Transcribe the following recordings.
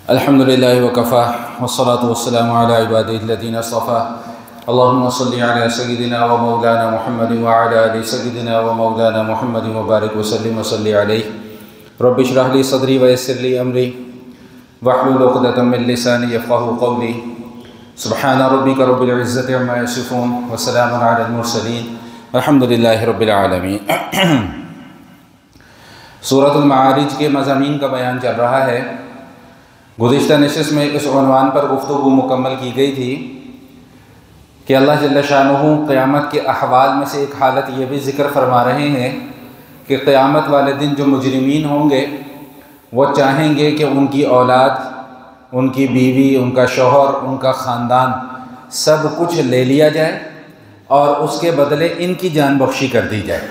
अल्हम्दुलिल्लाहि वकफ़ा वस्सलातु वस्सलामु अला इबादिहिल्लज़ीना इस्तफ़ा अल्लाहुम्मा सल्लि अला सय्यिदिना व मौलाना मुहम्मदिन व अला आलि सय्यिदिना व मौलाना मुहम्मदिन व बारिक व सल्लिम व सल्लि अलैहि रब्बि इश्रह ली सदरी व यस्सिर ली अमरी वहलुल उक़दतम मिन लिसानी यफ़क़हू क़ौली सुब्हान रब्बिका रब्बिल इज़्ज़ति अम्मा यसिफ़ून व सलामुन अलल मुरसलीन वल्हम्दुलिल्लाहि रब्बिल आलमीन। सूरतुल माआरिज के मज़ामीन का बयान चल रहा है। गुज़िश्ता नशिस्त में इस उन्वान पर गुफ्तगू मुकम्मल की गई थी कि अल्लाह जल्ल शानुहु क़यामत के अहवाल में से एक हालत ये भी ज़िक्र फरमा रहे हैं कि क़यामत वाले दिन जो मुजरिमीन होंगे वो चाहेंगे कि उनकी औलाद, उनकी बीवी, उनका शौहर, उनका ख़ानदान सब कुछ ले लिया जाए और उसके बदले इनकी जान बख्शी कर दी जाए।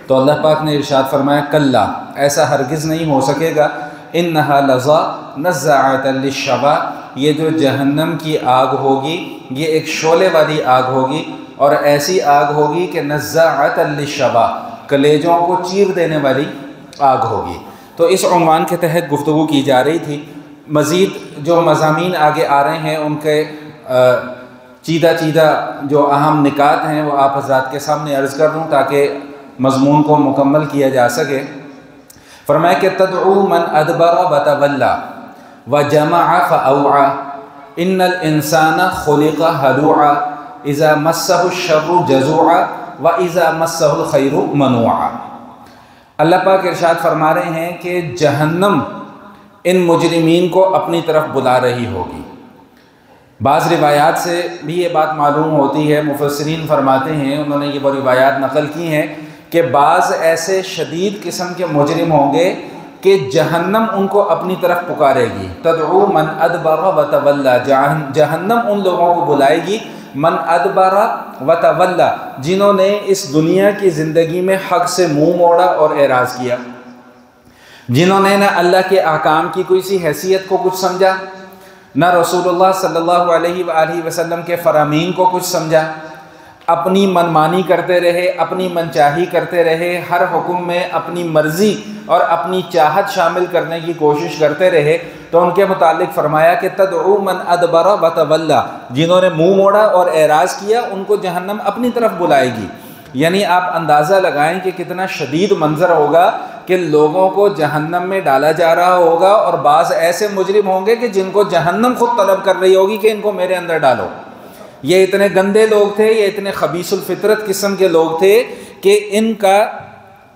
तो अल्लाह पाक ने इरशाद फरमाया, कल्ला, ऐसा हरगिज़ नहीं हो सकेगा। इन्नहा लज़ा नज़्ज़ाअतन लिश्शवा, ये जो जहन्नम की आग होगी ये एक शोले वाली आग होगी और ऐसी आग होगी कि नज़्ज़ाअतन लिश्शवा, कलेजों को चीर देने वाली आग होगी। तो इस उन्वान के तहत गुफ्तगू की जा रही थी। मज़ीद जो मज़ामीन आगे आ रहे हैं उनके चीदा चीदा जो अहम निकात हैं वो आप हज़रात के सामने अर्ज़ कर दूँ ताकि मज़मून को मुकम्मल किया जा सके। फरमाया कि तदउ मन अदबर व तवल्ला व जमअ फअवआ इन्नल इंसाना खुलिक़ हलूआ इज़ा मस्सहु शर्रु जज़ूआ व इज़ा मस्सहुल खैरु मनूआ। अल्लाह पाक इरशाद फरमा रहे हैं कि जहन्नम इन मुजरिमीन को अपनी तरफ बुला रही होगी। बाज़ रिवायात से भी ये बात मालूम होती है, मुफस्सिरीन फरमाते हैं, उन्होंने ये वो रिवायात नकल की हैं कि बाज़ ऐसे शदीद किस्म के मुजरिम होंगे कि जहन्नम उनको अपनी तरफ पुकारेगी। तदउ मन अदबर व तवल्ला, जहन्नम उन लोगों को बुलाएगी मन अदबर व तवल्ला, जिन्होंने इस दुनिया की ज़िंदगी में हक़ से मुँह मोड़ा और एराज़ किया, जिन्होंने न अल्लाह के अहकाम की कोई सी हैसियत को कुछ समझा, न रसूलुल्लाह सल्लल्लाहु अलैहि वसल्लम के फ़रामीन को कुछ समझा, अपनी मनमानी करते रहे, अपनी मनचाही करते रहे, हर हुक्म में अपनी मर्ज़ी और अपनी चाहत शामिल करने की कोशिश करते रहे। तो उनके मुतालिक फ़रमाया कि तदउ मन अदबर व तवल्ला, जिन्होंने मुँह मोड़ा और एराज़ किया उनको जहन्नम अपनी तरफ बुलाएगी। यानी आप अंदाज़ा लगाएं कि कितना शदीद मंज़र होगा कि लोगों को जहन्नम में डाला जा रहा होगा और बाज़ ऐसे मुजरिम होंगे कि जिनको जहन्नम ख़ुद तलब कर रही होगी कि इनको मेरे अंदर डालो। ये इतने गंदे लोग थे, ये इतने खबीसुल फितरत किस्म के लोग थे कि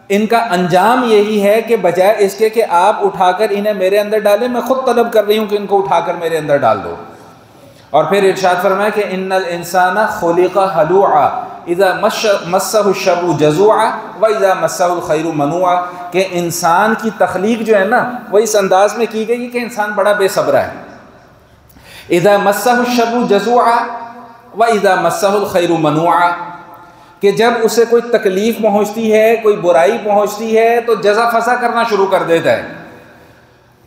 इनका अंजाम यही है कि बजाय इसके कि आप उठाकर इन्हें मेरे अंदर डालें, मैं ख़ुद तलब कर रही हूँ कि इनको उठाकर मेरे अंदर डाल दो। और फिर इरशाद फरमाया कि इन्नल इंसाना खुलिक़ हलूआ इज़ा मस्सहु शर्रु जज़ूआ व इज़ा मस्सहुल खैरु मनूआ, कि इंसान की तख्लीक जो है ना वो इस अंदाज में की गई कि इंसान बड़ा बेसब्र है। इज़ा मस्सहु शर्रु जज़ूआ व इज़ा मस्सहुल खैरु मनूआ, कि जब उसे कोई तकलीफ़ पहुँचती है, कोई बुराई पहुँचती है तो जज़ा फसा करना शुरू कर देता है,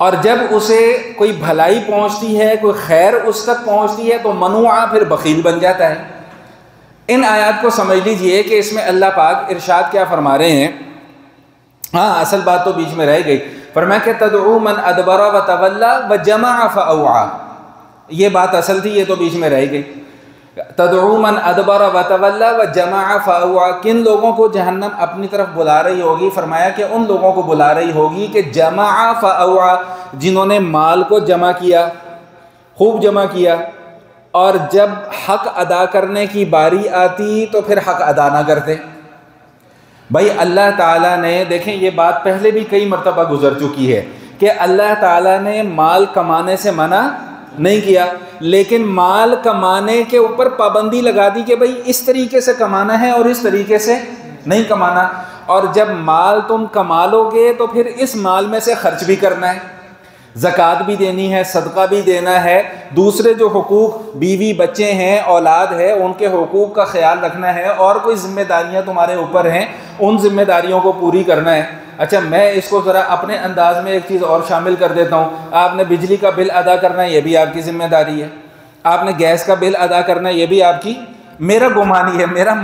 और जब उसे कोई भलाई पहुँचती है, कोई खैर उस तक पहुँचती है तो मनूआ, फिर बखील बन जाता है। इन आयात को समझ लीजिए कि इसमें अल्लाह पाक इरशाद क्या फरमा रहे हैं। हाँ, असल बात तो बीच में रह गई। फरमाया कि तदउ मन अदबर व तवल्ला व जमअ फअवआ, ये बात असल थी, ये तो बीच में रह गई। तदउ मन अदबर व तवल्ला व जमअ फअवआ, किन लोगों को जहन्नम अपनी तरफ बुला रही होगी। फरमाया कि उन लोगों को बुला रही होगी कि जमअ फअवआ, जिन्होंने माल को जमा किया, खूब जमा किया, और जब हक़ अदा करने की बारी आती तो फिर हक़ अदा ना करते। भाई अल्लाह ताला ने, देखें ये बात पहले भी कई मरतबा गुज़र चुकी है कि अल्लाह ताला ने माल कमाने से मना नहीं किया, लेकिन माल कमाने के ऊपर पाबंदी लगा दी कि भाई इस तरीके से कमाना है और इस तरीके से नहीं कमाना। और जब माल तुम कमा लोगे तो फिर इस माल में से खर्च भी करना है, ज़कात भी देनी है, सदका भी देना है, दूसरे जो हुकूक बीवी बच्चे हैं, औलाद है, उनके हुकूक का ख्याल रखना है, और कोई ज़िम्मेदारियाँ तुम्हारे ऊपर हैं, उन ज़िम्मेदारियों को पूरी करना है। अच्छा, मैं इसको ज़रा अपने अंदाज़ में एक चीज़ और शामिल कर देता हूँ। आपने बिजली का बिल अदा करना है, ये भी आपकी ज़िम्मेदारी है। आपने गैस का बिल अदा करना है, ये भी आपकी। मेरा गुमान ये है, मेरा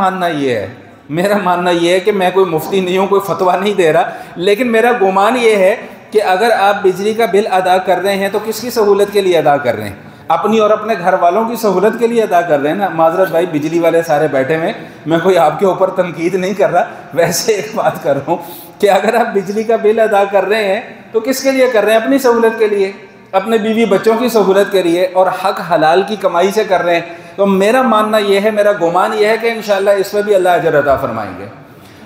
मानना ये है कि मैं कोई मुफ्ती नहीं हूँ, कोई फतवा नहीं दे रहा, लेकिन मेरा गुमान ये है कि अगर आप बिजली का बिल अदा कर रहे हैं तो किसकी सहूलत के लिए अदा कर रहे हैं? अपनी और अपने घर वालों की सहूलत के लिए अदा कर रहे हैं ना। माजरत भाई, बिजली वाले सारे बैठे हुए, मैं कोई आपके ऊपर तनकीद नहीं कर रहा, वैसे एक बात कर रहा हूँ कि अगर आप बिजली का बिल अदा कर रहे हैं तो किसके लिए कर रहे हैं? अपनी सहूलत के लिए, अपने बीवी बच्चों की सहूलत के लिए, और हक हलाल की कमाई से कर रहे हैं। तो मेरा मानना यह है, मेरा गुमान यह है कि इंशाअल्लाह इसमें भी अल्लाह अजर अता फरमाएंगे।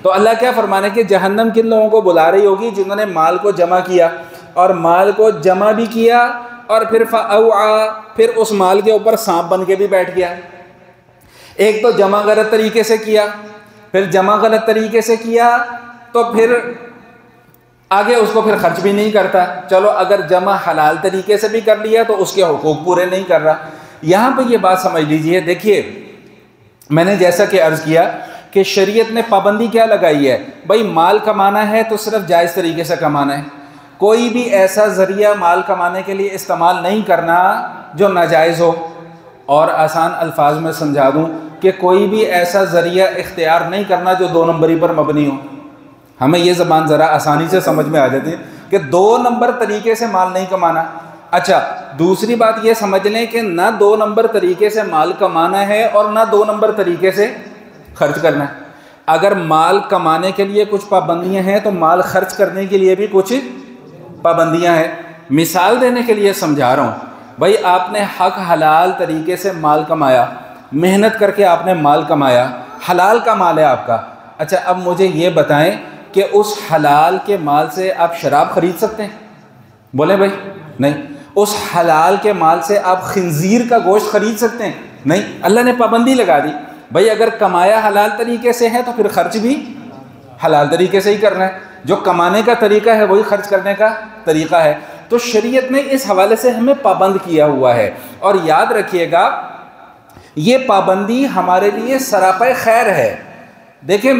तो अल्लाह क्या फरमाने कि जहन्नम किन लोगों को बुला रही होगी? जिन्होंने माल को जमा किया, और माल को जमा भी किया और फिर फिर उस माल के ऊपर सांप बन के भी बैठ गया। एक तो जमा गलत तरीके से किया, फिर जमा गलत तरीके से किया तो फिर आगे उसको फिर खर्च भी नहीं करता। चलो अगर जमा हलाल तरीके से भी कर लिया तो उसके हुकूक पूरे नहीं कर रहा। यहाँ पे ये बात समझ लीजिए। देखिए, मैंने जैसा कि अर्ज़ किया कि शरीयत ने पाबंदी क्या लगाई है? भाई माल कमाना है तो सिर्फ जायज़ तरीके से कमाना है। कोई भी ऐसा ज़रिया माल कमाने के लिए इस्तेमाल नहीं करना जो नाजायज़ हो। और आसान अल्फाज में समझा दूँ कि कोई भी ऐसा ज़रिया इख्तियार नहीं करना जो 2 नंबरी पर मबनी हो। हमें ये ज़बान ज़रा आसानी से समझ में आ जाती है कि 2 नंबर तरीके से माल नहीं कमाना। अच्छा, दूसरी बात ये समझ लें कि ना 2 नंबर तरीके से माल कमाना है और ना 2 नंबर तरीके से खर्च करना है। अगर माल कमाने के लिए कुछ पाबंदियां हैं तो माल खर्च करने के लिए भी कुछ पाबंदियां हैं। मिसाल देने के लिए समझा रहा हूँ। भाई आपने हक हलाल तरीके से माल कमाया, मेहनत करके आपने माल कमाया, हलाल का माल है आपका। अच्छा, अब मुझे ये बताएं कि उस हलाल के माल से आप शराब खरीद सकते हैं? बोले भाई नहीं। उस हलाल के माल से आप खिंजीर का गोश्त खरीद सकते हैं? नहीं। अल्लाह ने पाबंदी लगा दी। भाई अगर कमाया हलाल तरीके से है तो फिर खर्च भी हलाल तरीके से ही करना है। जो कमाने का तरीका है वही खर्च करने का तरीका है। तो शरीयत ने इस हवाले से हमें पाबंद किया हुआ है। और याद रखिएगा, ये पाबंदी हमारे लिए सरापे खैर है। देखिए,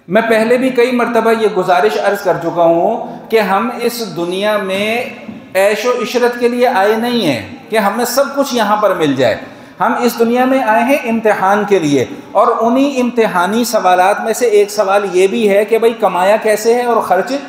मैं पहले भी कई मरतबा ये गुजारिश अर्ज़ कर चुका हूँ कि हम इस दुनिया में ऐशो इशरत के लिए आए नहीं हैं कि हमें सब कुछ यहाँ पर मिल जाए। हम इस दुनिया में आए हैं इम्तिहान के लिए, और उन्हीं इम्तिहानी सवालात में से एक सवाल ये भी है कि भाई कमाया कैसे है और खर्च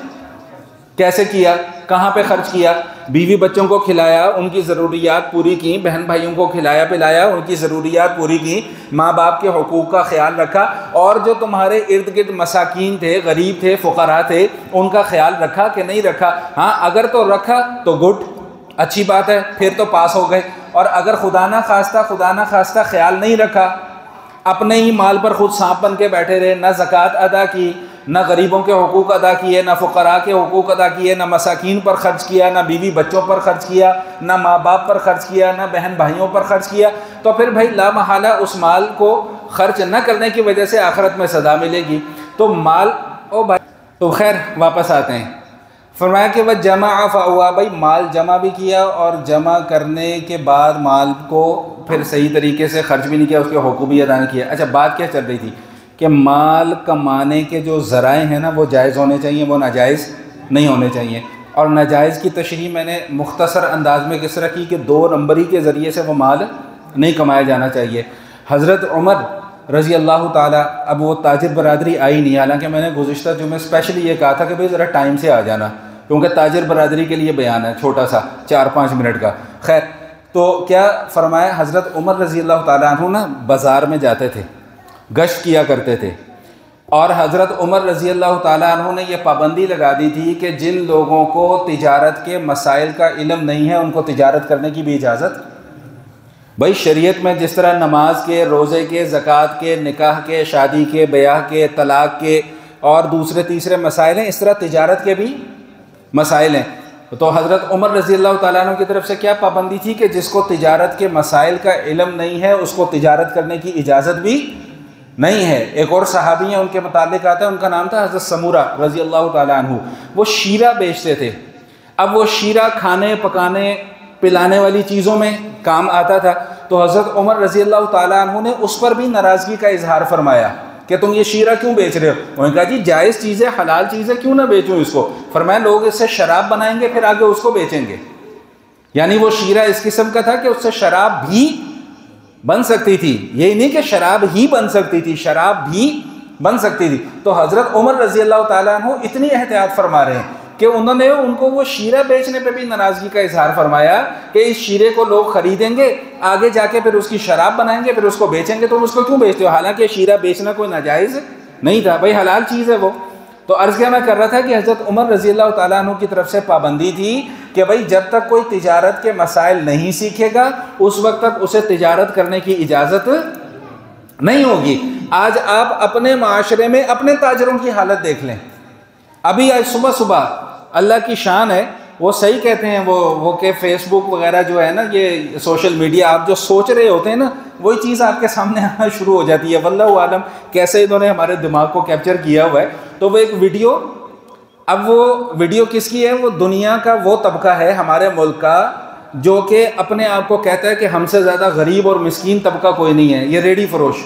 कैसे किया, कहाँ पे खर्च किया। बीवी बच्चों को खिलाया, उनकी ज़रूरियात पूरी की, बहन भाइयों को खिलाया पिलाया, उनकी ज़रूरियात पूरी की, माँ बाप के हुकूक का ख्याल रखा, और जो तुम्हारे इर्द गिर्द मसाकीन थे, गरीब थे, फ़ुक़रा थे, उनका ख्याल रखा कि नहीं रखा? हाँ, अगर तो रखा तो गुड, अच्छी बात है, फिर तो पास हो गए। और अगर खुदा ना खास्ता ख्याल नहीं रखा, अपने ही माल पर खुद सांप बन के बैठे रहे, ना ज़कात अदा की, ना गरीबों के हुकूक अदा किए, ना फ़ुक़रा के हुकूक अदा किए, ना मसाकीन पर ख़र्च किया, ना बीवी बच्चों पर ख़र्च किया, ना माँ बाप पर ख़र्च किया, ना बहन भाइयों पर ख़र्च किया, तो फिर भाई ला महाला उस माल को ख़र्च न करने की वजह से आखिरत में सज़ा मिलेगी। तो माल ओ भाई, तो खैर वापस आते हैं। फरमाया कि वह जमा हुआ, भाई माल जमा भी किया और जमा करने के बाद माल को फिर सही तरीके से खर्च भी नहीं किया, उसके हुकूक भी अदा नहीं किया। अच्छा, बात क्या चल रही थी कि माल कमाने के जो ज़राए हैं ना वो जायज़ होने चाहिए, वो नाजायज़ नहीं होने चाहिए। और नाजायज़ की तशरीह मैंने मुख्तसर अंदाज में किस तरह की कि 2 नंबरी के ज़रिए से वो माल नहीं कमाया जाना चाहिए। हज़रत उमर रज़ी अल्लाह ताला, अब वो ताजिर बरादरी आई नहीं, हालांकि मैंने गुज़िश्ता जुमे स्पेशली ये कहा था कि भाई ज़रा टाइम से आ जाना, क्योंकि ताजिर बरादरी के लिए बयान है छोटा सा 4-5 मिनट का। खैर, तो क्या फ़रमाया, हज़रत उमर रज़ी अल्लाह ताला अन्हु ना बाज़ार में जाते थे, गश्त किया करते थे, और हज़रत उमर रज़ी अल्लाह ताला अन्हु ने यह पाबंदी लगा दी थी कि जिन लोगों को तिजारत के मसाइल का इल्म नहीं है उनको तिजारत करने की भी इजाज़त। भाई शरीयत में जिस तरह नमाज के, रोज़े के, ज़कात के, निकाह के, शादी के, ब्याह के, तलाक़ के और दूसरे तीसरे मसाइल हैं, इस तरह तिजारत के भी मसाइल हैं। तो हज़रत उमर रज़ी अल्लाह ताला अन्हु की तरफ से क्या पाबंदी थी कि जिसको तिजारत के मसाइल का इल्म नहीं है उसको तिजारत करने की इजाज़त भी नहीं है। एक और सहाबी हैं, उनके मुतालिक आता है, उनका नाम था हज़रत समूरा रज़ी अल्लाह ताला अन्हु। वो शीरा बेचते थे। अब वो शीरा खाने पकाने पिलाने वाली चीज़ों में काम आता था। तो हज़रत उमर रज़ी अल्लाह ताला अन्हु ने उस पर भी नाराज़गी का इजहार फरमाया कि तुम ये शीरा क्यों बेच रहे हो। उन्होंने कहा, जी जायज़ चीज़ें, हलाल चीज़ें क्यों ना बेचूँ इसको। फरमाया, लोग इससे शराब बनाएंगे फिर आगे उसको बेचेंगे। यानी वो शीरा इस किस्म का था कि उससे शराब भी बन सकती थी, यही नहीं कि शराब ही बन सकती थी, शराब भी बन सकती थी। तो हज़रत उमर रज़ी अल्लाह ताला अन्हु इतनी एहतियात फरमा रहे हैं कि उन्होंने उनको वो शीरा बेचने पे भी नाराज़गी का इजहार फरमाया कि इस शीरे को लोग ख़रीदेंगे, आगे जाके फिर उसकी शराब बनाएंगे, फिर उसको बेचेंगे, तो उसको क्यों बेचते हो? हालांकि शीरा बेचना कोई नाजायज़ नहीं था भाई, हलाल चीज़ है वो। तो अर्ज़ क्या मैं कर रहा था कि हज़रत उमर रज़ी अल्लाह तआला अन्हु की तरफ से पाबंदी थी कि भाई जब तक कोई तिजारत के मसाइल नहीं सीखेगा उस वक्त तक उसे तिजारत करने की इजाज़त नहीं होगी। आज आप अपने माशरे में अपने ताजरों की हालत देख लें। अभी आज सुबह सुबह अल्लाह की शान है, वो सही कहते हैं वो कि फेसबुक वगैरह जो है ना, ये सोशल मीडिया, आप जो सोच रहे होते हैं ना वही चीज़ आपके सामने आना शुरू हो जाती है। वल्लाहु आलम कैसे इन्होंने हमारे दिमाग को कैप्चर किया हुआ है। तो वो एक वीडियो, अब वो वीडियो किसकी है? वो दुनिया का वो तबका है हमारे मुल्क का जो कि अपने आप को कहता है कि हमसे ज़्यादा गरीब और मिस्कीन तबका कोई नहीं है, ये रेडी फरोश।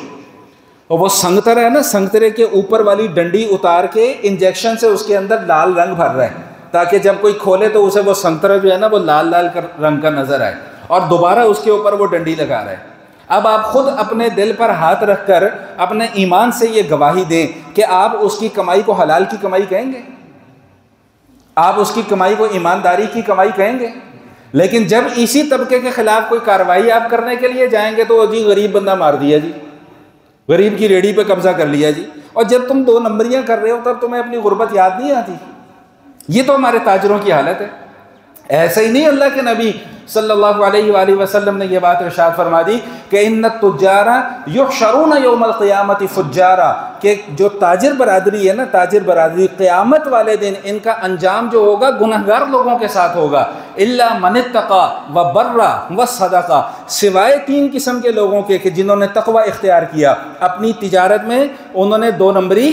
और वो संगतरा है ना, संगतरे के ऊपर वाली डंडी उतार के इंजेक्शन से उसके अंदर लाल रंग भर रहा है ताकि जब कोई खोले तो उसे वो संगतरा जो है ना वो लाल लाल रंग का नज़र आए, और दोबारा उसके ऊपर वो डंडी लगा रहा है। अब आप खुद अपने दिल पर हाथ रखकर अपने ईमान से ये गवाही दें कि आप उसकी कमाई को हलाल की कमाई कहेंगे, आप उसकी कमाई को ईमानदारी की कमाई कहेंगे। लेकिन जब इसी तबके के खिलाफ कोई कार्रवाई आप करने के लिए जाएंगे तो जी गरीब बंदा मार दिया जी, गरीब की रेडी पे कब्जा कर लिया जी। और जब तुम 2 नंबरियां कर रहे हो तब तुम्हें अपनी गुर्बत याद नहीं आती। ये तो हमारे ताजरों की हालत है। ऐसा ही नहीं, अल्लाह के नबी सल्लल्लाहु अलैहि वसल्लम ने यह बात इरशाद फरमा दी कि इन्नत तुज्जारा युहशरून यौमल क़ियामति फुज्जारा, कि जो ताजिर बरादरी है ना, ताजिर बरादरी क़यामत वाले दिन इनका अंजाम जो होगा गुनहगार लोगों के साथ होगा। इल्ला मनित्तक़ा व बर्रा व सदक़ा, सिवाय 3 किस्म के लोगों के कि जिन्होंने तक़वा इख्तियार किया, अपनी तिजारत में उन्होंने 2 नंबरी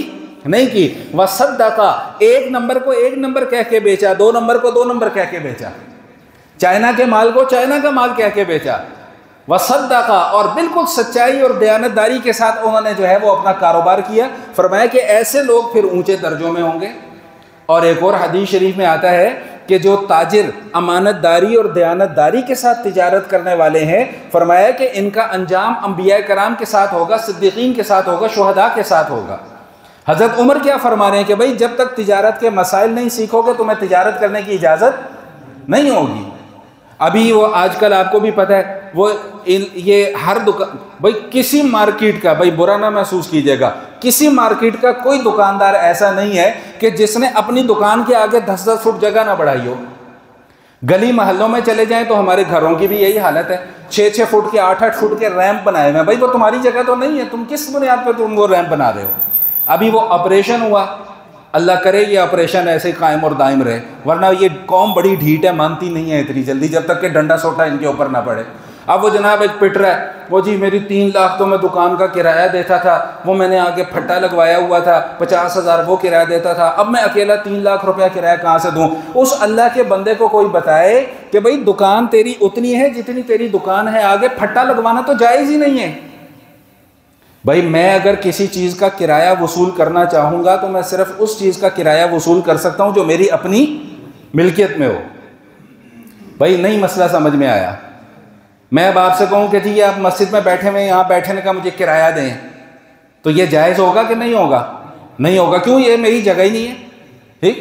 नहीं की, व सद्दक़ा, 1 नंबर को 1 नंबर कह के बेचा, 2 नंबर को 2 नंबर कह के बेचा, चाइना के माल को चाइना का माल कह के बेचा, व सद्दक़ा, और बिल्कुल सच्चाई और दयानतदारी के साथ उन्होंने जो है वो अपना कारोबार किया। फरमाया कि ऐसे लोग फिर ऊंचे दर्जों में होंगे। और एक और हदीस शरीफ में आता है कि जो ताजिर अमानतदारी और दयानतदारी के साथ तिजारत करने वाले हैं, फरमाया कि इनका अंजाम अंबिया कराम के साथ होगा, सिद्दीकीन के साथ होगा, शुहदा के साथ होगा। हज़रत उमर क्या फरमा रहे हैं कि भाई जब तक तिजारत के मसाइल नहीं सीखोगे तुम्हें तिजारत करने की इजाज़त नहीं होगी। अभी वो आजकल आपको भी पता है वो ये हर दुकान, भाई किसी मार्केट का, भाई बुरा ना महसूस कीजिएगा, किसी मार्केट का कोई दुकानदार ऐसा नहीं है कि जिसने अपनी दुकान के आगे 10-10 फुट जगह ना बढ़ाई हो। गली मोहल्लों में चले जाएं तो हमारे घरों की भी यही हालत है, 6-6 फुट के 8-8 फुट के रैंप बनाए हुए हैं। भाई वो तुम्हारी जगह तो नहीं है, तुम किस बुनियाद पर तुम वो रैंप बना रहे हो? अभी वो ऑपरेशन हुआ, अल्लाह करे ये ऑपरेशन ऐसे कायम और दायम रहे, वरना ये कौम बड़ी ढीठ है, मानती नहीं है इतनी जल्दी जब तक कि डंडा सोटा इनके ऊपर ना पड़े। अब वो जनाब एक पिट रहा है, वो जी मेरी 3 लाख तो मैं दुकान का किराया देता था, वो मैंने आगे फट्टा लगवाया हुआ था, 50,000 वो किराया देता था, अब मैं अकेला 3 लाख रुपया किराया कहाँ से दूँ? उस अल्लाह के बंदे को कोई बताए कि भाई दुकान तेरी उतनी है जितनी तेरी दुकान है, आगे फट्टा लगवाना तो जायज़ ही नहीं है। भाई मैं अगर किसी चीज़ का किराया वसूल करना चाहूँगा तो मैं सिर्फ उस चीज़ का किराया वसूल कर सकता हूँ जो मेरी अपनी मिल्कियत में हो। भाई नहीं मसला समझ में आया? मैं अब आपसे कहूँ कि जी आप मस्जिद में बैठे हुए, यहाँ बैठने का मुझे किराया दें, तो ये जायज़ होगा कि नहीं होगा? नहीं होगा। क्यों? ये मेरी जगह ही नहीं है। ठीक,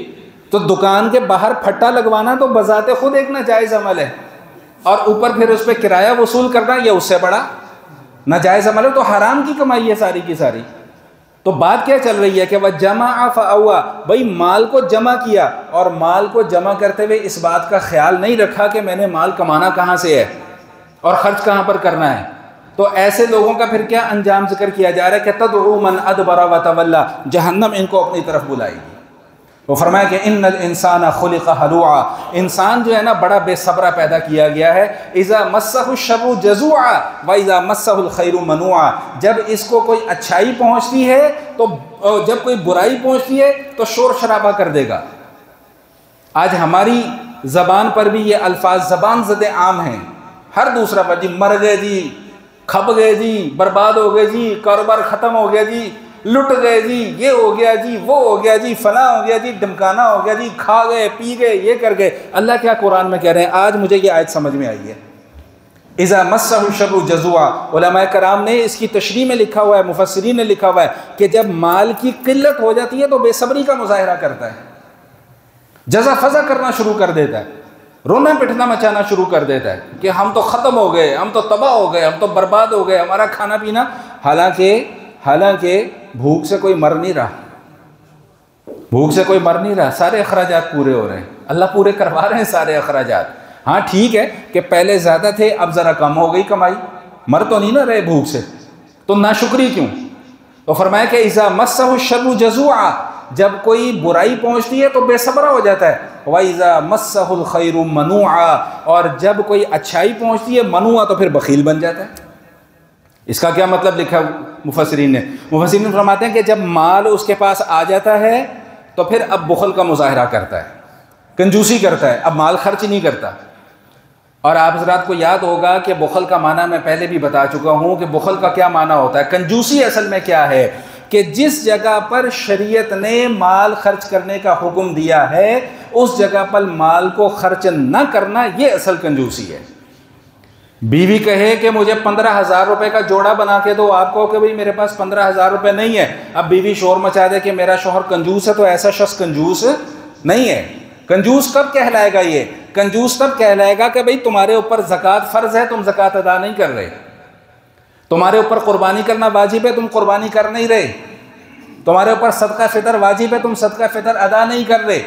तो दुकान के बाहर फट्टा लगवाना तो बजाते खुद एक नाजायज़ अमल है, और ऊपर फिर उस पर किराया वसूल करना ये उससे बड़ा नाजायज़ अमल है, तो हराम की कमाई है सारी की सारी। तो बात क्या चल रही है कि वह जमा फ़अवा, भाई माल को जमा किया, और माल को जमा करते हुए इस बात का ख्याल नहीं रखा कि मैंने माल कमाना कहाँ से है और ख़र्च कहाँ पर करना है। तो ऐसे लोगों का फिर क्या अंजाम जिक्र किया जा रहा है कि तदउ मन अदबरा व तवल्ला, जहन्नम इनको अपनी तरफ बुलाएगी। तो फरमाया कि इन्नल इंसान खुलिक़ हलूआ, इंसान जो है ना बड़ा बेसब्रा पैदा किया गया है। इज़ा मस्सहु शर्रु जज़ूआ व इज़ा मस्सहुल खैरु मनूआ, जब इसको कोई अच्छाई पहुँचती है तो, जब कोई बुराई पहुँचती है तो शोर शराबा कर देगा। आज हमारी ज़बान पर भी ये अल्फाज ज़बान ज़द आम हैं, हर दूसरा पर जी मर गए जी, खप गए जी, बर्बाद हो गए जी, कारोबार ख़त्म हो गया जी, लुट गए जी, ये हो गया जी, वो हो गया जी, फला हो गया जी, धमकाना हो गया जी, खा गए, पी गए, ये कर गए। अल्लाह क्या कुरान में कह रहे हैं? आज मुझे ये आयत समझ में आई है। इज़ा मस्सहु शर्रु जज़ूआ, उलमाए कराम ने इसकी तशरीह में लिखा हुआ है, मुफस्सिरीन ने लिखा हुआ है कि जब माल की किल्लत हो जाती है तो बेसब्री का मुजाहिरा करता है। जजा फजा करना शुरू कर देता है, रोना पिटना मचाना शुरू कर देता है कि हम तो ख़त्म हो गए, हम तो तबाह हो गए, हम तो बर्बाद हो गए, हमारा खाना पीना। हालांकि भूख से कोई मर नहीं रहा, भूख से कोई मर नहीं रहा, सारे अखराजात पूरे हो रहे हैं, अल्लाह पूरे करवा रहे हैं सारे अखराजात। हाँ ठीक है कि पहले ज़्यादा थे, अब ज़रा कम हो गई कमाई, मर तो नहीं ना रहे भूख से, तो नाशुक्री क्यों? तो फरमाया कि इज़ा मस्सहु शर्रु जज़ूआ, जब कोई बुराई पहुँचती है तो बेसब्रा हो जाता है। व इज़ा मस्सहुल खैरु मनुआ, और जब कोई अच्छाई पहुँचती है मनुआ तो फिर बखील बन जाता है। इसका क्या मतलब लिखा मुफस्सिरीन ने? मुफस्सिरीन फरमाते हैं कि जब माल उसके पास आ जाता है तो फिर अब बुखल का मुजाहरा करता है, कंजूसी करता है, अब माल खर्च नहीं करता। और आप हज़रात को याद होगा कि बुखल का माना मैं पहले भी बता चुका हूँ कि बुखल का क्या माना होता है। कंजूसी असल में क्या है कि जिस जगह पर शरीयत ने माल खर्च करने का हुक्म दिया है उस जगह पर माल को खर्च न करना, ये असल कंजूसी है। बीवी कहे कि मुझे 15,000 रुपये का जोड़ा बना के दो, आप कहो कि भाई मेरे पास 15,000 रुपये नहीं है, अब बीवी शोर मचा दे कि मेरा शौहर कंजूस है, तो ऐसा शख्स कंजूस नहीं है। कंजूस कब कहलाएगा? ये कंजूस तब कहलाएगा कि भाई तुम्हारे ऊपर ज़कात फ़र्ज़ है, तुम ज़कात अदा नहीं कर रहे, तुम्हारे ऊपर कुर्बानी करना वाजिब है, तुम कुर्बानी कर नहीं रहे, तुम्हारे ऊपर सदका फ़ितर वाजिब है, तुम सदका फ़ितर अदा नहीं कर रहे,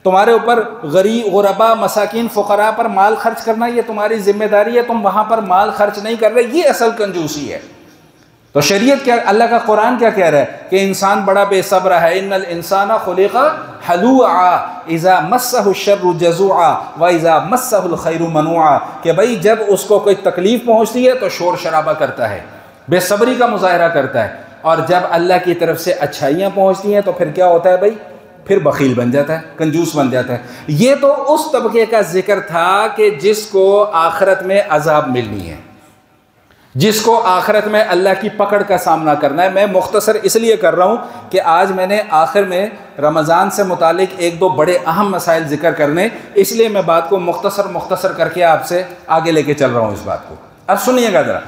तुम्हारे ऊपर गरीब गुरबा मसाकिन फ़ुक़रा पर माल खर्च करना ये तुम्हारी ज़िम्मेदारी है, तुम वहाँ पर माल खर्च नहीं कर रहे, ये असल कंजूसी है। तो शरीयत क्या, अल्लाह का कुरान क्या कह रहा है कि इंसान बड़ा बेसब्र है। इन्नल इंसाना खुलिक़ा हलूआ इज़ा मस्सहु शर्रु जज़ूआ व इज़ा मस्सहुल खैरु मनुआ, कि भाई जब उसको कोई तकलीफ़ पहुँचती है तो शोर शराबा करता है, बेसब्री का मुज़ाहरा करता है, और जब अल्लाह की तरफ से अच्छाइयाँ पहुँचती हैं तो फिर क्या होता है भाई? फिर बखील बन जाता है, कंजूस बन जाता है। ये तो उस तबके का जिक्र था कि जिसको आखिरत में अजाब मिलनी है, जिसको आखिरत में अल्लाह की पकड़ का सामना करना है। मैं मुख्तसर इसलिए कर रहा हूँ कि आज मैंने आखिर में रमज़ान से मुतालिक एक दो बड़े अहम मसाइल ज़िक्र करने, इसलिए मैं बात को मुख्तसर करके आपसे आगे लेके चल रहा हूँ इस बात को। अब सुनिएगा ज़रा,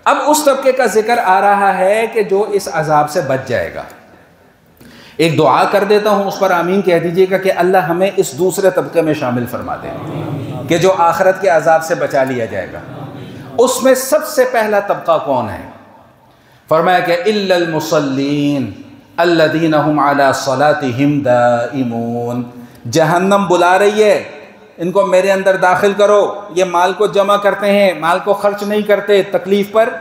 अब उस तबके का जिक्र आ रहा है कि जो इस अजाब से बच जाएगा। एक दुआ कर देता हूँ, उस पर आमीन कह दीजिएगा कि अल्लाह हमें इस दूसरे तबके में शामिल फरमा दे कि जो आखिरत के अजाब से बचा लिया जाएगा। उसमें सबसे पहला तबका कौन है? फरमाया कि इल्लल मुसल्लीन अल्लज़ीना हुम अला सलातिहिम दाइमून। जहन्नम बुला रही है, इनको मेरे अंदर दाखिल करो। ये माल को जमा करते हैं, माल को खर्च नहीं करते, तकलीफ़ पर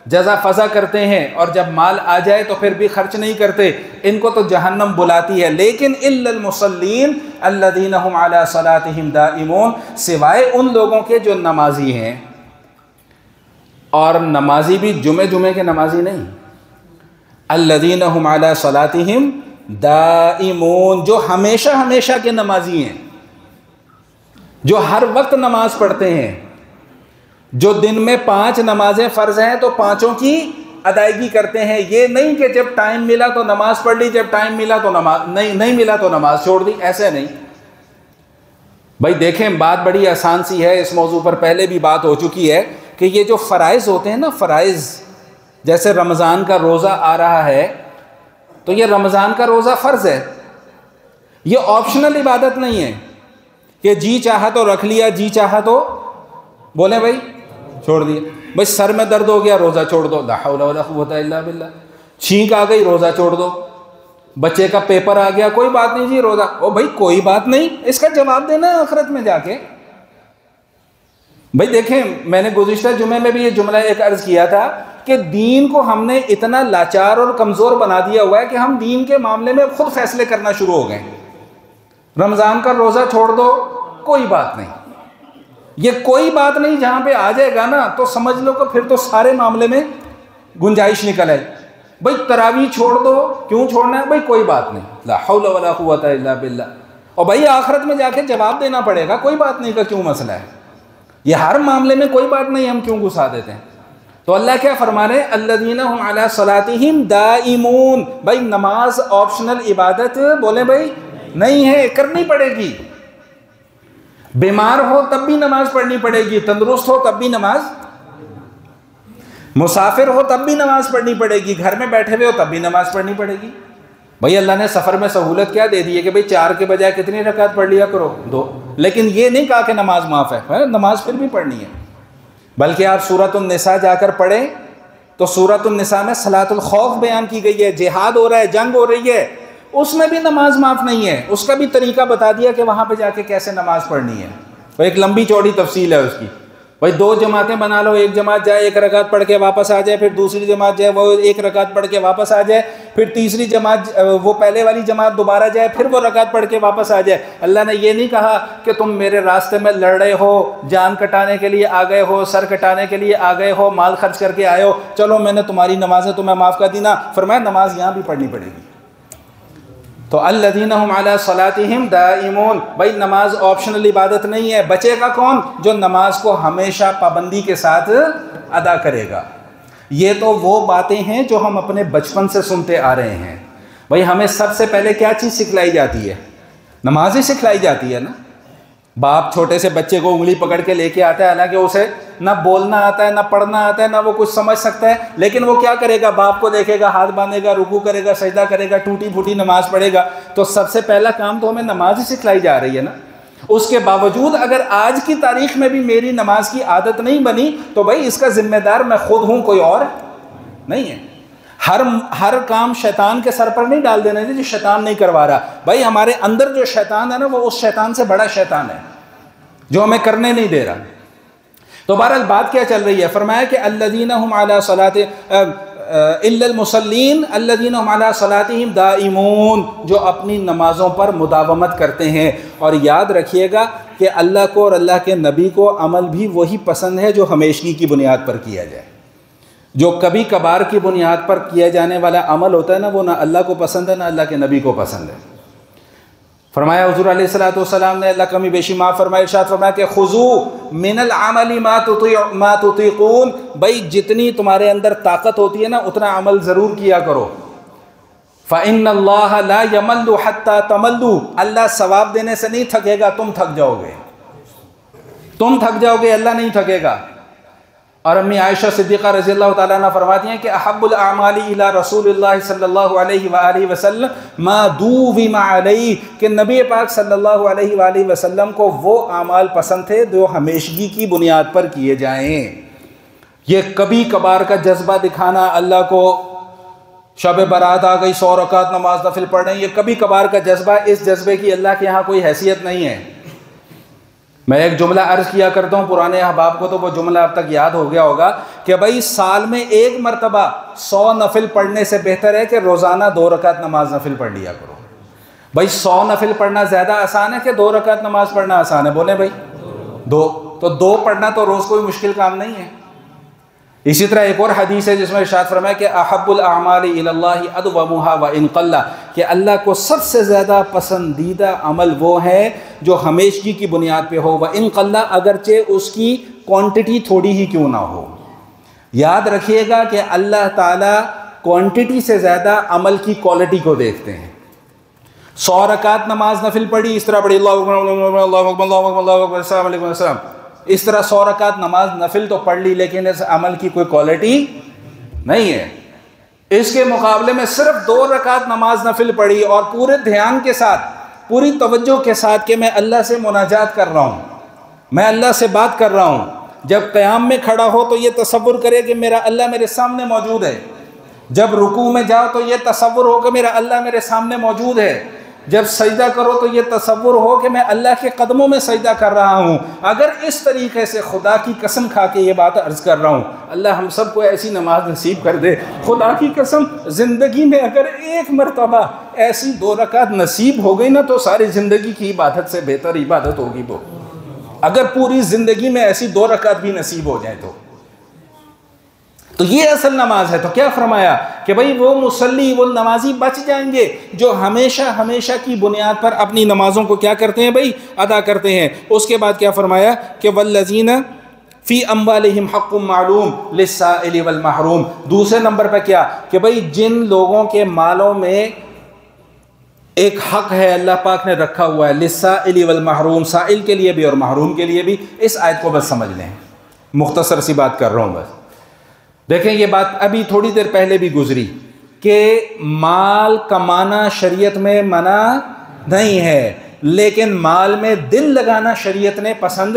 जज़ा फ़ज़ा करते हैं, और जब माल आ जाए तो फिर भी खर्च नहीं करते, इनको तो जहन्नम बुलाती है। लेकिन इल्लल मुसल्लीन अल्लज़ीना हुम अला सलातिहिम दाइमून, सिवाय उन लोगों के जो नमाजी हैं, और नमाजी भी जुमे के नमाजी नहीं, अल्लज़ीना हुम अला सलातिहिम दाइमून, जो हमेशा के नमाजी हैं, जो हर वक्त नमाज पढ़ते हैं, जो दिन में 5 नमाजें फ़र्ज़ हैं तो पाँचों की अदायगी करते हैं। ये नहीं कि जब टाइम मिला तो नमाज़ पढ़ ली, जब टाइम मिला तो नमाज नहीं मिला तो नमाज छोड़ दी, ऐसे नहीं भाई। देखें, बात बड़ी आसान सी है, इस मौजू पर पहले भी बात हो चुकी है कि ये जो फ़राइज़ होते हैं ना, फ़राइज़, जैसे रमज़ान का रोज़ा आ रहा है तो ये रमज़ान का रोज़ा फ़र्ज़ है, ये ऑप्शनल इबादत नहीं है कि जी चाहा तो रख लिया, जी चाहा तो बोले भाई छोड़ दिया। भाई सर में दर्द हो गया, रोज़ा छोड़ दो, ला हौला वला कुव्वता इल्ला बिल्लाह। छींक आ गई, रोज़ा छोड़ दो। बच्चे का पेपर आ गया, कोई बात नहीं जी, रोज़ा। ओ भाई कोई बात नहीं, इसका जवाब देना है आखिरत में जाके। भाई देखें, मैंने गुज़िश्ता जुमे में भी ये जुमला एक अर्ज़ किया था कि दीन को हमने इतना लाचार और कमज़ोर बना दिया हुआ है कि हम दीन के मामले में खुद फैसले करना शुरू हो गए। रमज़ान का रोज़ा छोड़ दो, कोई बात नहीं, ये कोई बात नहीं जहाँ पे आ जाएगा ना तो समझ लो कि फिर तो सारे मामले में गुंजाइश निकल आई। भाई तरावी छोड़ दो, क्यों छोड़ना है? भाई कोई बात नहीं, ला हौला वला कुव्वता इल्ला बिल्लाह। और भाई आखिरत में जाके जवाब देना पड़ेगा, कोई बात नहीं का क्यों मसला है? ये हर मामले में कोई बात नहीं हम क्यों घुसा देते हैं? तो अल्लाह क्या फरमा रहे हैं? अल्लज़ीना हुम अला सलातिहिम दाइमून। भाई नमाज ऑप्शनल इबादत बोले भाई नहीं है, करनी पड़ेगी। बीमार हो तब भी नमाज पढ़नी पड़ेगी, तंदुरुस्त हो तब भी नमाज, मुसाफिर हो तब भी नमाज पढ़नी पड़ेगी, घर में बैठे हुए हो तब भी नमाज पढ़नी पड़ेगी। भाई अल्लाह ने सफ़र में सहूलत क्या दे दी है कि भाई 4 के बजाय कितनी रकात पढ़ लिया करो, 2। लेकिन ये नहीं कहा कि नमाज माफ़ है, नमाज फिर भी पढ़नी है। बल्कि आप सूरतुन निसा जाकर पढ़ें तो सूरतुन निसा में सलातुल खौफ बयान की गई है, जिहाद हो रहा है, जंग हो रही है, उसमें भी नमाज माफ़ नहीं है। उसका भी तरीका बता दिया कि वहाँ पर जाके कैसे नमाज पढ़नी है। तो एक लंबी चौड़ी तफसील है उसकी। भाई 2 जमातें बना लो, एक जमात जाए 1 रकात पढ़ के वापस आ जाए, फिर दूसरी जमात जाए वो 1 रकात पढ़ के वापस आ जाए, फिर तीसरी जमात वो पहले वाली जमात दोबारा जाए, फिर वो रकात पढ़ के वापस आ जाए। अल्लाह ने ये नहीं कहा कि तुम मेरे रास्ते में लड़ रहे हो, जान कटाने के लिए आ गए हो, सर कटाने के लिए आ गए हो, माल खर्च करके आए हो, चलो मैंने तुम्हारी नमाजें तुम्हें माफ़ कर दी ना। फरमाया नमाज यहाँ भी पढ़नी पड़ेगी। तो अल्लज़ीना हुम अला सलातिहिम दाइमून, भाई नमाज ऑप्शनल इबादत नहीं है। बचेगा कौन? जो नमाज को हमेशा पाबंदी के साथ अदा करेगा। ये तो वो बातें हैं जो हम अपने बचपन से सुनते आ रहे हैं। भाई हमें सबसे पहले क्या चीज़ सिखलाई जाती है? नमाज ही सिखलाई जाती है ना। बाप छोटे से बच्चे को उंगली पकड़ के लेके आता है, हालांकि उसे ना बोलना आता है, ना पढ़ना आता है, ना वो कुछ समझ सकता है, लेकिन वो क्या करेगा? बाप को देखेगा, हाथ बांधेगा, रुकू करेगा, सजदा करेगा, टूटी फूटी नमाज पढ़ेगा। तो सबसे पहला काम तो हमें नमाज ही सिखलाई जा रही है ना। उसके बावजूद अगर आज की तारीख में भी मेरी नमाज की आदत नहीं बनी तो भाई इसका जिम्मेदार मैं खुद हूँ, कोई और नहीं है। हर काम शैतान के सर पर नहीं डाल देना चाहिए, शैतान नहीं करवा रहा। भाई हमारे अंदर जो शैतान है ना, वो उस शैतान से बड़ा शैतान है जो हमें करने नहीं दे रहा। तो बहरहाल बात क्या चल रही है? फरमाया कि अल्लज़ीना हुम अला सलाति इल्लल मुसल्लीन अल्लज़ीना हुम अला सलातिहिम दाइमून, जो अपनी नमाज़ों पर मुदावमत करते हैं। और याद रखिएगा कि अल्लाह को और अल्लाह के नबी को अमल भी वही पसंद है जो हमेशगी की बुनियाद पर किया जाए। जो कभी कभार की बुनियाद पर किया जाने वाला अमल होता है ना, वो ना अल्लाह को पसंद है ना अल्लाह के नबी को पसंद है। फरमाया हुज़ूर अलैहिस्सलातु वस्सलाम ने, अल्लाह कमी बेशी माफ़ फरमाया, इरशाद फरमाया कि खुज़ू मिनल अमली मा तुतीक़ून, भाई जितनी तुम्हारे अंदर ताकत होती है ना उतना अमल ज़रूर किया करो। फ़इन्नल्लाह ला यमल्लु हत्ता तमल्लु, अल्लाह सवाब देने से नहीं थकेगा, तुम थक जाओगे, तुम थक जाओगे, अल्लाह नहीं थकेगा। और अम्मी आयशा सिद्दीक़ा रज़ियल्लाहु ताला अन्हा फरमाती हैं कि अहब्बुल आमाली इला रसूलिल्लाह सल्लल्लाहु अलैहि वसल्लम मा दुविमा अलैहि, कि नबी पाक सल्लल्लाहु अलैहि वसल्लम को वो आमाल पसंद थे जो हमेशगी की बुनियाद पर किए जाएं। ये कभी कभार का जज्बा दिखाना अल्लाह को, शब बारात आ गई 100 रकात नमाज नफिल पढ़ रहे हैं, ये कभी कभार का जज्बा, इस जज्बे की अल्लाह के यहाँ कोई हैसियत नहीं है। मैं एक जुमला अर्ज़ किया करता हूँ पुराने अहबाब को, तो वो जुमला अब तक याद हो गया होगा कि भाई साल में 1 मरतबा 100 नफिल पढ़ने से बेहतर है कि रोज़ाना 2 रकात नमाज नफिल पढ़ लिया करो। भाई 100 नफिल पढ़ना ज़्यादा आसान है कि 2 रकात नमाज पढ़ना आसान है? बोले भाई 2। तो 2 पढ़ना तो रोज़ कोई मुश्किल काम नहीं है। इसी तरह एक और हदीस है जिसमें इरशाद फरमाया कि अहब्बुल अमाली इलल्लाहि अदवमुहा व इन क़ल्ला, कि अल्लाह को सबसे ज़्यादा पसंदीदा अमल वो है जो हमेशगी की बुनियाद पे हो, व इन क़ल्ला, अगरचे उसकी क्वांटिटी थोड़ी ही क्यों ना हो। याद रखिएगा कि अल्लाह ताला क्वांटिटी से ज़्यादा अमल की क्वालिटी को देखते हैं। 100 रकात नमाज नफिल पढ़ी, इस तरह पढ़ी अल्लाह, इस तरह 100 रकात नमाज नफिल तो पढ़ ली, लेकिन इस अमल की कोई क्वालिटी नहीं है। इसके मुकाबले में सिर्फ 2 रकात नमाज नफिल पढ़ी और पूरे ध्यान के साथ, पूरी तवज्जो के साथ कि मैं अल्लाह से मुनाजात कर रहा हूँ, मैं अल्लाह से बात कर रहा हूँ। जब क़याम में खड़ा हो तो ये तसव्वुर करे कि मेरा अल्लाह मेरे सामने मौजूद है। जब रुकू में जाओ तो ये तसव्वुर हो कि मेरा अल्लाह मेरे सामने मौजूद है। जब सजदा करो तो ये तसव्वुर हो कि मैं अल्लाह के कदमों में सजदा कर रहा हूँ। अगर इस तरीके से खुदा की कसम खा के ये बात अर्ज़ कर रहा हूँ, अल्लाह हम सबको ऐसी नमाज नसीब कर दे। खुदा की कसम, ज़िंदगी में अगर 1 मरतबा ऐसी 2 रकात नसीब हो गई ना, तो सारी ज़िंदगी की इबादत से बेहतर इबादत होगी वो। अगर पूरी ज़िंदगी में ऐसी 2 रकात भी नसीब हो जाए तो ये असल नमाज है। तो क्या फरमाया कि भाई वो मुसल्ली, वो नमाजी बच जाएंगे जो हमेशा हमेशा की बुनियाद पर अपनी नमाज़ों को क्या करते हैं भाई? अदा करते हैं। उसके बाद क्या फरमाया कि वल्लज़ीना फ़ी अम्वालिहिम हक़्क़ुम मालूम लिस्साइल वल महरूम। दूसरे नंबर पर क्या कि भाई जिन लोगों के मालों में एक हक़ है अल्लाह पाक ने रखा हुआ है, लिस्साइल वल महरूम, साइल के लिए भी और महरूम के लिए भी। इस आयत को बस समझ लें, मुख्तसर सी बात कर रहा हूँ बस। देखें ये बात अभी थोड़ी देर पहले भी गुजरी कि माल कमाना शरीयत में मना नहीं है, लेकिन माल में दिल लगाना शरीयत ने पसंद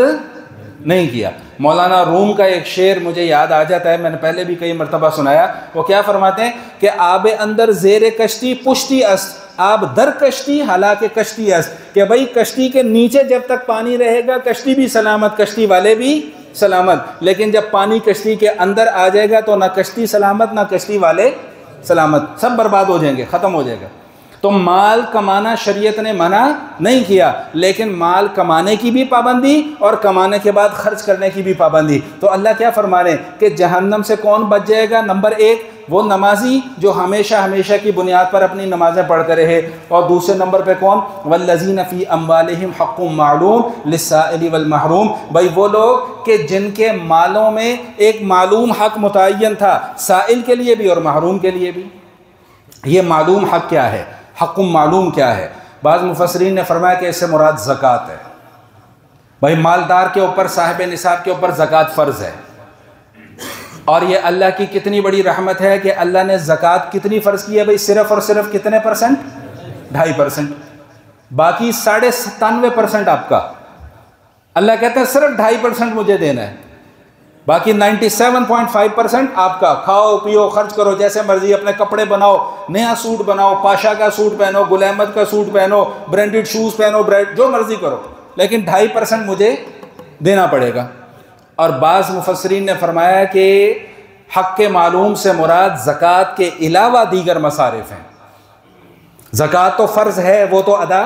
नहीं किया। मौलाना रूम का एक शेर मुझे याद आ जाता है, मैंने पहले भी कई मरतबा सुनाया। वो क्या फरमाते हैं कि आबे अंदर ज़ेरे कश्ती पुश्ती अस्त, आब दर कश्ती हालांकि कश्ती अस्त, कि भाई कश्ती के नीचे जब तक पानी रहेगा कश्ती भी सलामत, कश्ती वाले भी सलामत, लेकिन जब पानी कश्ती के अंदर आ जाएगा तो ना कश्ती सलामत ना कश्ती वाले सलामत, सब बर्बाद हो जाएंगे, ख़त्म हो जाएगा। तो माल कमाना शरीयत ने मना नहीं किया, लेकिन माल कमाने की भी पाबंदी और कमाने के बाद खर्च करने की भी पाबंदी। तो अल्लाह क्या फरमा रहे हैं कि जहन्नम से कौन बच जाएगा? नंबर एक वो नमाजी जो हमेशा हमेशा की बुनियाद पर अपनी नमाजें पढ़ते रहे, और दूसरे नंबर पे कौन? वल्लज़ीना फ़ी अम्वालिहिम हक़्क़ुम मालूम लिस्साइल वल महरूम, भाई वो लोग कि जिनके मालों में एक मालूम हक़ मुतय्यन था, साइल के लिए भी और महरूम के लिए भी। ये मालूम हक़ क्या है, हक़्क़ुम मालूम क्या है? बाज़ मुफस्सिरीन ने फरमाया कि इससे मुराद ज़कात है। भाई मालदार के ऊपर, साहिब निसाब के ऊपर ज़कात फ़र्ज़ है, और ये अल्लाह की कितनी बड़ी रहमत है कि अल्लाह ने ज़कात कितनी फ़र्ज़ की है भाई? सिर्फ़ और सिर्फ कितने परसेंट? 2.5%। बाकी 97.5% आपका। अल्लाह कहता है सिर्फ 2.5% मुझे देना है, बाकी 97.5% आपका। खाओ पियो खर्च करो जैसे मर्जी, अपने कपड़े बनाओ, नया सूट बनाओ, पाशा का सूट पहनो, गुल अहमद का सूट पहनो, ब्रांडेड शूज़ पहनो, जो मर्जी करो, लेकिन 2.5% मुझे देना पड़ेगा। और बाज़ मुफस्सिरीन ने फरमाया कि हक़ के मालूम से मुराद ज़कात के अलावा दीगर मसारिफ हैं। ज़कात तो फ़र्ज़ है, वो तो अदा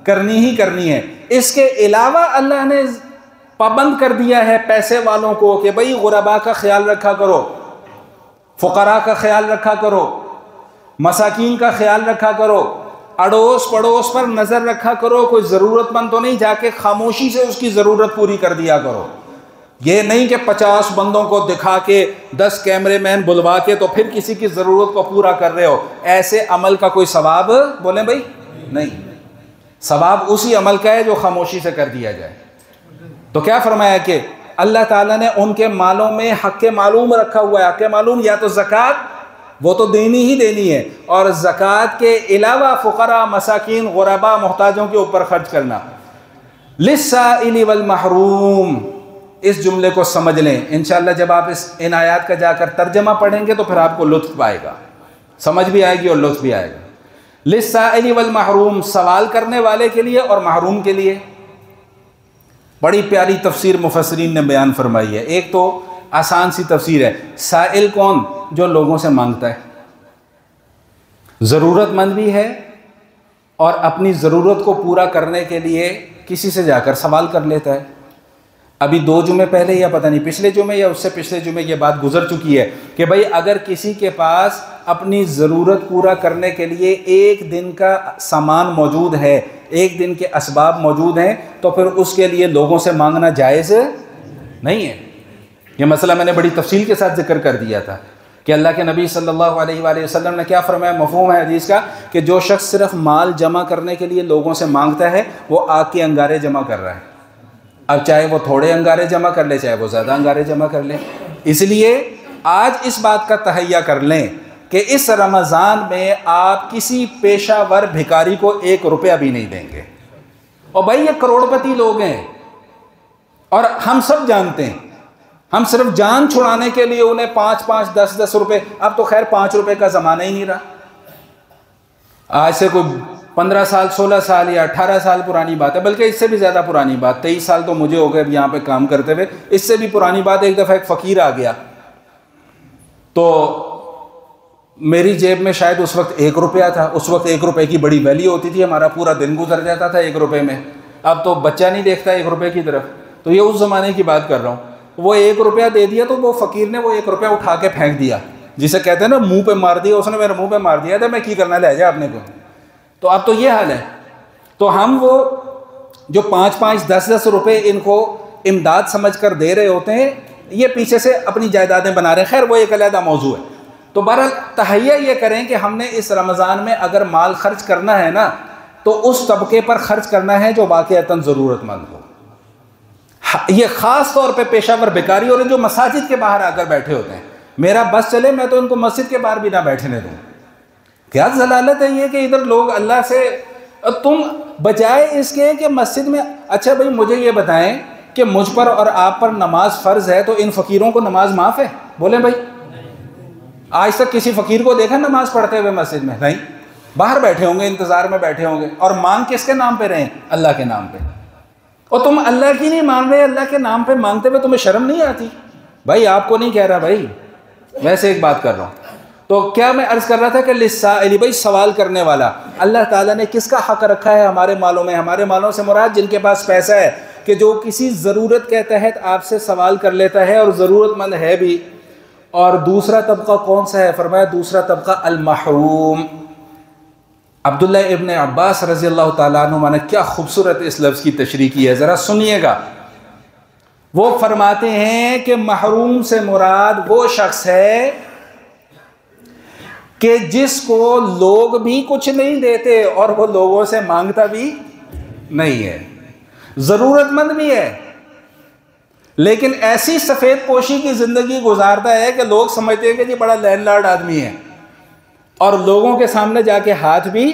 करनी ही करनी है, इसके अलावा अल्लाह ने पाबंद कर दिया है पैसे वालों को कि भाई गुरबा का ख्याल रखा करो, फ़ुक़रा का ख्याल रखा करो, मसाकीन का ख्याल रखा करो, अड़ोस पड़ोस पर नज़र रखा करो, कोई ज़रूरतमंद तो नहीं, जाके खामोशी से उसकी ज़रूरत पूरी कर दिया करो। ये नहीं कि 50 बंदों को दिखा के 10 कैमरेमैन बुलवा के तो फिर किसी की ज़रूरत को पूरा कर रहे हो। ऐसे अमल का कोई सवाब बोले भाई नहीं, सवाब उसी अमल का है जो खामोशी से कर दिया जाए। तो क्या फरमाया कि अल्लाह ताला ने उनके मालों में हक़ मालूम रखा हुआ है। हक़ मालूम या तो ज़कात, वो तो देनी ही देनी है, और ज़कात के अलावा फ़ुक़रा मसाकीन गुरबा मोहताजों के ऊपर खर्च करना। लिस्साइल वल महरूम, इस जुमले को समझ लें। इंशाअल्लाह जब आप इन आयात का जाकर तर्जमा पढ़ेंगे तो फिर आपको लुत्फ़ आएगा, समझ भी आएगी और लुत्फ़ भी आएगा। लिस्साइल वल महरूम, सवाल करने वाले के लिए और महरूम के लिए। बड़ी प्यारी तफसीर मुफस्सिरीन ने बयान फरमाई है। एक तो आसान सी तफसीर है, साइल कौन? जो लोगों से मांगता है, ज़रूरतमंद भी है और अपनी ज़रूरत को पूरा करने के लिए किसी से जाकर सवाल कर लेता है। अभी 2 जुमे पहले या पता नहीं पिछले जुमे या उससे पिछले जुमे ये बात गुजर चुकी है कि भाई अगर किसी के पास अपनी ज़रूरत पूरा करने के लिए एक दिन का सामान मौजूद है, एक दिन के असबाब मौजूद हैं, तो फिर उसके लिए लोगों से मांगना जायज़ नहीं है। ये मसला मैंने बड़ी तफसील के साथ जिक्र कर दिया था कि अल्लाह के नबी सल्लल्लाहु अलैहि वसल्लम ने क्या फरमाया। मफ़हूम है हदीस का कि जो शख्स सिर्फ माल जमा करने के लिए लोगों से मांगता है वो आग के अंगारे जमा कर रहा है। अब चाहे वो थोड़े अंगारे जमा कर ले, चाहे वो ज़्यादा अंगारे जमा कर ले। इसलिए आज इस बात का तहैया कर लें कि इस रमज़ान में आप किसी पेशावर भिखारी को 1 रुपया भी नहीं देंगे। और भाई ये करोड़पति लोग हैं और हम सब जानते हैं, हम सिर्फ जान छुड़ाने के लिए उन्हें 5-5, 10-10 रुपये, अब तो खैर 5 रुपये का ज़माना ही नहीं रहा। आज से कोई 15 साल, 16 साल या 18 साल पुरानी बात है, बल्कि इससे भी ज़्यादा पुरानी बात, 23 साल तो मुझे हो गए यहाँ पे काम करते हुए। इससे भी पुरानी बात, एक दफ़ा एक फ़कीर आ गया तो मेरी जेब में शायद उस वक्त 1 रुपया था। उस वक्त 1 रुपये की बड़ी वैल्यू होती थी, हमारा पूरा दिन गुजर जाता था 1 रुपये में। अब तो बच्चा नहीं देखता 1 रुपये की तरफ, तो ये उस ज़माने की बात कर रहा हूँ। वो 1 रुपया दे दिया तो वो फ़कीर ने वो 1 रुपया उठा के फेंक दिया, जिसे कहते हैं ना मुँह पे मार दिया। उसने मेरे मुँह पे मार दिया था, मैं की करना ले जाए अपने को। तो अब तो ये हाल है। तो हम वो जो 5-5, 10-10 रुपये इनको इमदाद समझ कर दे रहे होते हैं, ये पीछे से अपनी जायदादें बना रहे हैं। खैर वो एक अलग मौजू है। तो बहरहाल तहैया ये करें कि हमने इस रमज़ान में अगर माल खर्च करना है ना, तो उस तबके पर खर्च करना है जो वाक़अतन ज़रूरतमंद हो। ये ख़ास तौर पे पेशावर भिखारी और जो मसाजिद के बाहर आकर बैठे होते हैं, मेरा बस चले मैं तो इनको मस्जिद के बाहर भी ना बैठने दूँ। क्या जलालत है ये कि इधर लोग अल्लाह से, तुम बजाय इसके कि मस्जिद में, अच्छा भाई मुझे ये बताएं कि मुझ पर और आप पर नमाज फ़र्ज है तो इन फ़कीरों को नमाज माफ़ है? बोले भाई, आज तक किसी फ़कीर को देखा नमाज पढ़ते हुए मस्जिद में? नहीं, बाहर बैठे होंगे, इंतज़ार में बैठे होंगे। और मांग किसके नाम पे रहे? अल्लाह के नाम पे। और तुम अल्लाह की नहीं मान रहे, अल्लाह के नाम पे मांगते हुए तुम्हें शर्म नहीं आती? भाई आपको नहीं कह रहा भाई, वैसे एक बात कर रहा हूँ। तो क्या मैं अर्ज़ कर रहा था कि लिस्साइल, भाई सवाल करने वाला, अल्लाह ताला ने किसका हक़ रखा है हमारे मालों में? हमारे मालों से मुराद जिनके पास पैसा है, कि जो किसी ज़रूरत के तहत आपसे सवाल कर लेता है और ज़रूरतमंद है भी। और दूसरा तबका कौन सा है? फरमाया दूसरा तबका अल महरूम। अब्दुल्ला इब्न अब्बास रज़ी अल्लाह ताला अन्हुमा ने क्या खूबसूरत इस लफ्ज़ की तशरीह की है, ज़रा सुनिएगा। वो फरमाते हैं कि महरूम से मुराद वो शख्स है कि जिसको लोग भी कुछ नहीं देते और वो लोगों से मांगता भी नहीं है, ज़रूरतमंद भी है, लेकिन ऐसी सफ़ेद पोशी की ज़िंदगी गुजारता है कि लोग समझते हैं कि जी बड़ा लैंडलॉर्ड आदमी है, और लोगों के सामने जाके हाथ भी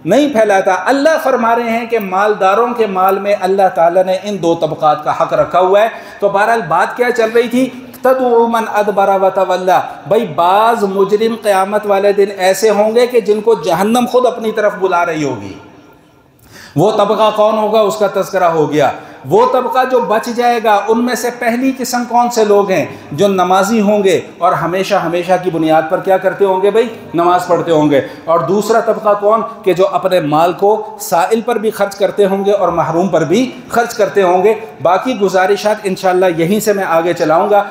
नहीं फैलाता। अल्लाह फरमा रहे हैं कि मालदारों के माल में अल्लाह ताला ने इन दो तबकात का हक़ रखा हुआ है। तो बहरहाल बात क्या चल रही थी? तदउ मन अदबरा व तवल्ला। भाई बाज़ मुजरिम क़यामत वाले दिन ऐसे होंगे कि जिनको जहन्नम खुद अपनी तरफ बुला रही होगी। वो तबका कौन होगा उसका तज़किरा हो गया। वो तबका जो बच जाएगा, उनमें से पहली किस्म कौन से लोग हैं? जो नमाजी होंगे और हमेशा हमेशा की बुनियाद पर क्या करते होंगे भाई? नमाज पढ़ते होंगे। और दूसरा तबका कौन? कि जो अपने माल को साइल पर भी खर्च करते होंगे और महरूम पर भी खर्च करते होंगे। बाकी गुजारिशात इंशाअल्लाह यहीं से मैं आगे चलाऊँगा।